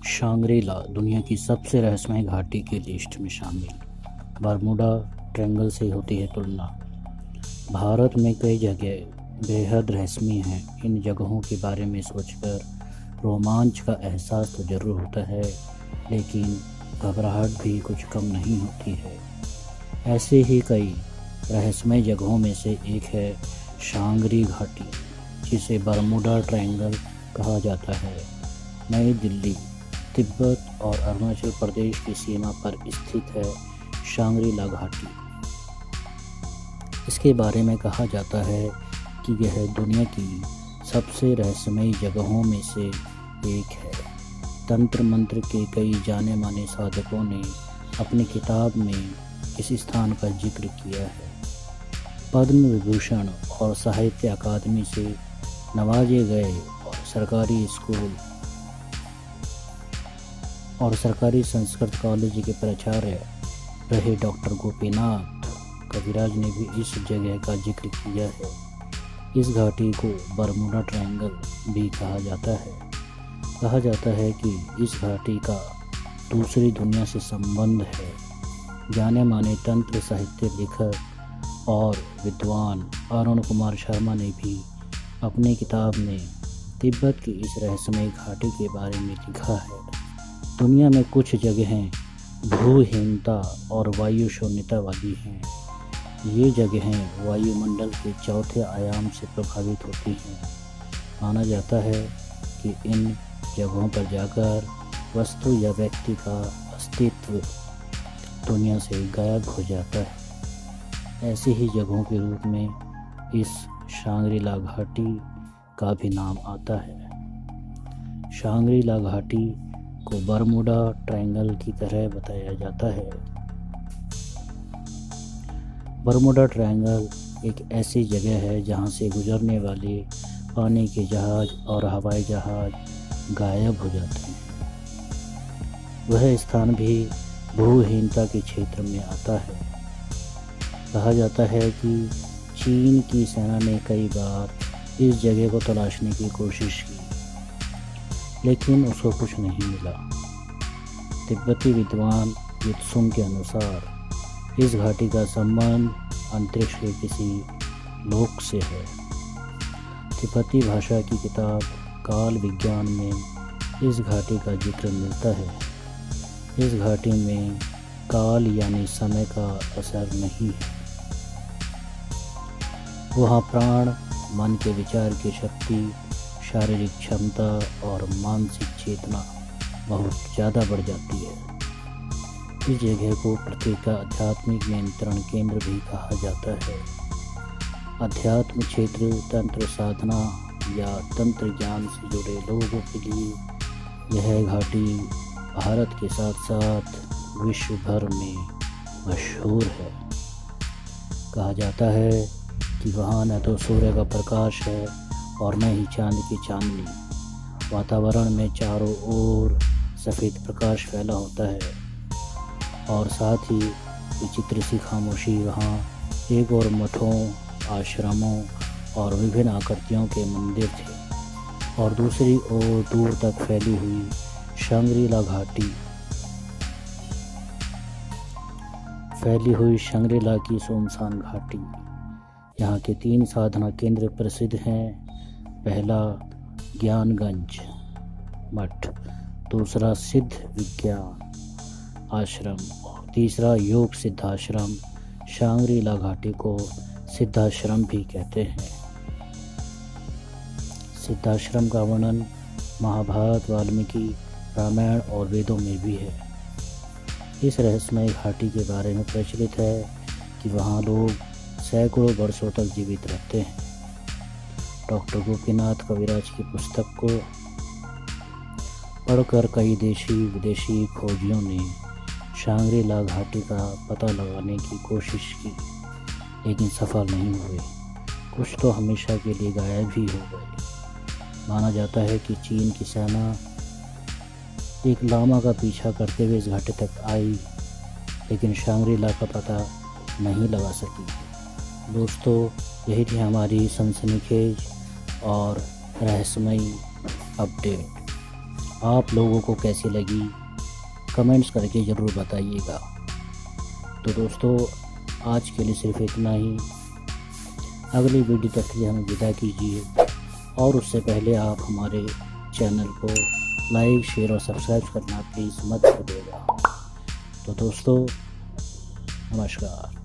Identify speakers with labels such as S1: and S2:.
S1: शांग्री-ला दुनिया की सबसे रहस्यमय घाटी की लिस्ट में शामिल। बरमुडा ट्रायंगल से होती है तुलना। भारत में कई जगह बेहद रहस्यमय हैं। इन जगहों के बारे में सोचकर रोमांच का एहसास तो ज़रूर होता है, लेकिन घबराहट भी कुछ कम नहीं होती है। ऐसे ही कई रहस्यमय जगहों में से एक है शांग्री घाटी, जिसे बरमुडा ट्रायंगल कहा जाता है। नई दिल्ली, तिब्बत और अरुणाचल प्रदेश की सीमा पर स्थित है शांग्री-ला घाटी। इसके बारे में कहा जाता है कि यह दुनिया की सबसे रहस्यमयी जगहों में से एक है। तंत्र मंत्र के कई जाने माने साधकों ने अपनी किताब में इस स्थान का जिक्र किया है। पद्म विभूषण और साहित्य अकादमी से नवाजे गए और सरकारी संस्कृत कॉलेज के प्राचार्य रहे डॉक्टर गोपीनाथ कविराज ने भी इस जगह का जिक्र किया है। इस घाटी को बरमुडा ट्रायंगल भी कहा जाता है। कहा जाता है कि इस घाटी का दूसरी दुनिया से संबंध है। जाने माने तंत्र साहित्य लेखक और विद्वान अरुण कुमार शर्मा ने भी अपनी किताब में तिब्बत की इस रहस्यमय घाटी के बारे में लिखा है। दुनिया में कुछ जगहें भूहीनता और वायु शून्यता वाली हैं। ये जगहें वायुमंडल के चौथे आयाम से प्रभावित होती हैं। माना जाता है कि इन जगहों पर जाकर वस्तु या व्यक्ति का अस्तित्व दुनिया से गायब हो जाता है। ऐसी ही जगहों के रूप में इस शांग्री-ला घाटी का भी नाम आता है। शांग्री-ला घाटी को बरमुडा ट्रायंगल की तरह बताया जाता है। बरमुडा ट्रायंगल एक ऐसी जगह है जहां से गुजरने वाले पानी के जहाज और हवाई जहाज गायब हो जाते हैं। वह स्थान भी भूहीनता के क्षेत्र में आता है। कहा जाता है कि चीन की सेना ने कई बार इस जगह को तलाशने की कोशिश की, लेकिन उसको कुछ नहीं मिला। तिब्बती विद्वान युत्सुंग के अनुसार इस घाटी का संबंध अंतरिक्ष के किसी लोक से है। तिब्बती भाषा की किताब काल विज्ञान में इस घाटी का जिक्र मिलता है। इस घाटी में काल यानी समय का असर नहीं है। वहाँ प्राण, मन के विचार की शक्ति, शारीरिक क्षमता और मानसिक चेतना बहुत ज़्यादा बढ़ जाती है। इस जगह को पृथ्वी का आध्यात्मिक नियंत्रण केंद्र भी कहा जाता है। अध्यात्म क्षेत्र तंत्र साधना या तंत्र ज्ञान से जुड़े लोगों के लिए यह घाटी भारत के साथ साथ विश्व भर में मशहूर है। कहा जाता है कि वहाँ न तो सूर्य का प्रकाश है और न ही चांद की चांदनी। वातावरण में चारों ओर सफ़ेद प्रकाश फैला होता है और साथ ही विचित्र सी खामोशी वहाँ एक और मठों, आश्रमों और विभिन्न आकृतियों के मंदिर थे और दूसरी ओर दूर तक फैली हुई शांग्री-ला की सुनसान घाटी। यहाँ के 3 साधना केंद्र प्रसिद्ध हैं। पहला ज्ञानगंज मठ, दूसरा सिद्ध विज्ञान आश्रम और तीसरा योग सिद्धाश्रम। शांग्री-ला घाटी को सिद्धाश्रम भी कहते हैं। सिद्धाश्रम का वर्णन महाभारत, वाल्मीकि रामायण और वेदों में भी है। इस रहस्यमय घाटी के बारे में प्रचलित है कि वहाँ लोग सैकड़ों वर्षों तक जीवित रहते हैं। डॉक्टर गोपीनाथ कविराज की पुस्तक को पढ़कर कई देशी विदेशी खोजियों ने शांग्री-ला घाटी का पता लगाने की कोशिश की, लेकिन सफल नहीं हुए। कुछ तो हमेशा के लिए गायब ही हो गए। माना जाता है कि चीन की सेना एक लामा का पीछा करते हुए इस घाटी तक आई, लेकिन शांग्री-ला का पता नहीं लगा सकी। दोस्तों, यही थी हमारी सनसनीखेज और रहस्यमयी अपडेट। आप लोगों को कैसी लगी कमेंट्स करके ज़रूर बताइएगा। तो दोस्तों आज के लिए सिर्फ इतना ही। अगली वीडियो तक के लिए हमें विदा कीजिए और उससे पहले आप हमारे चैनल को लाइक शेयर और सब्सक्राइब करना प्लीज़ मत भूलिएगा। तो दोस्तों नमस्कार।